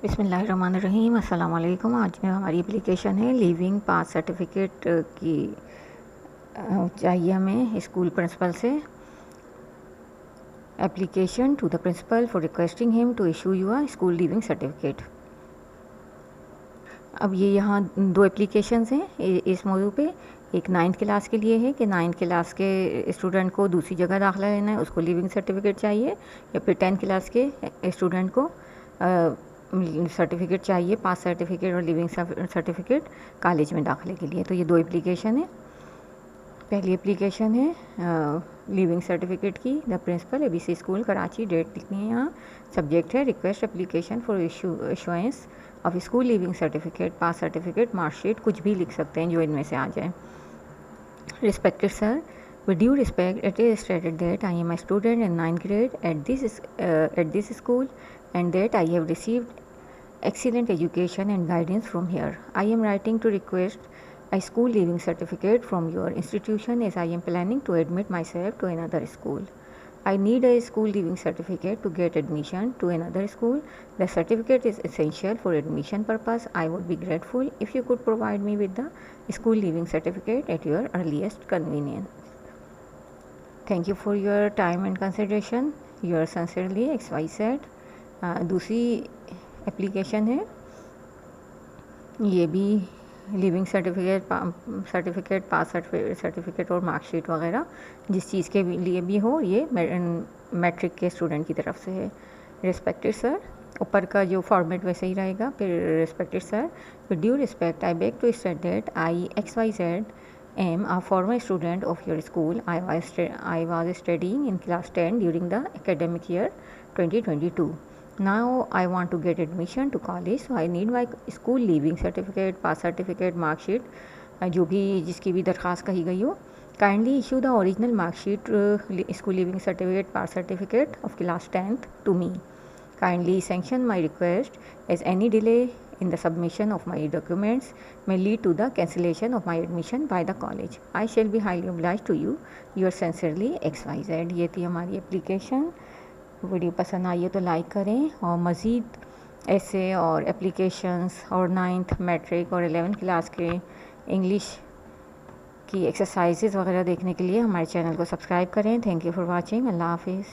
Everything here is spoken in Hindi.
बिस्मिल्लाहिर्रहमानिर्रहीम। अस्सलाम वालेकुम। आज में हमारी एप्लीकेशन है लिविंग पास सर्टिफिकेट की चाहिए हमें स्कूल प्रिंसिपल से। Application to the principal for requesting him to issue you a school leaving certificate. अब ये यहाँ दो एप्लीकेशंस हैं इस मौजू पे। एक 9th क्लास के लिए है कि 9th क्लास के स्टूडेंट को दूसरी जगह दाखिला लेना है, उसको लिविंग सर्टिफिकेट चाहिए, या फिर 10th क्लास के स्टूडेंट को सर्टिफिकेट चाहिए, पास सर्टिफिकेट और लिविंग सर्टिफिकेट कॉलेज में दाखिले के लिए। तो ये दो एप्लीकेशन है। पहली एप्लीकेशन है लिविंग सर्टिफिकेट की। The principal ABC school Karachi, date लिखनी है यहाँ। सब्जेक्ट है request application for issuance of school leaving certificate, pass certificate, marksheet, कुछ भी लिख सकते हैं जो इनमें से आ जाए। Respected sir, with due respect, it is stated that I am a student in 9th grade at this school and that I have received excellent education and guidance from here. I am writing to request a school leaving certificate from your institution as I am planning to admit myself to another school. I need a school leaving certificate to get admission to another school. The certificate is essential for admission purpose. I would be grateful if you could provide me with the school leaving certificate at your earliest convenience. Thank you for your time and consideration. Yours sincerely XYZ। दूसरी एप्लीकेशन है, ये भी लिविंग सर्टिफिकेट, पास सर्टिफिकेट और मार्कशीट वगैरह जिस चीज़ के लिए भी हो, ये मैट्रिक के स्टूडेंट की तरफ से है। रिस्पेक्टेड सर, ऊपर का जो फॉर्मेट वैसे ही रहेगा। फिर respected sir, with due respect I beg to state that I XYZ am a former student of your school. I was studying in class 10 during the academic year 2022. Now I want to get admission to college, so I need my school leaving certificate, pass certificate, marksheet, जो भी जिसकी भी दरख्वास्त कही गई हो। Kindly issue the original marksheet, school leaving certificate, pass certificate of class 10th to me. Kindly sanction my request, as any delay in the submission of my documents may lead to the cancellation of my admission by the college. I shall be highly obliged to you. Yours sincerely XYZ। ये थी हमारी एप्लीकेशन। वीडियो पसंद आई है तो लाइक करें, और मज़ीद ऐसे और एप्लीकेशंस और 9th मैट्रिक और 11th क्लास के इंग्लिश की एक्सरसाइजेज़ वगैरह देखने के लिए हमारे चैनल को सब्सक्राइब करें। Thank you for watching. अल्लाह हाफिज़।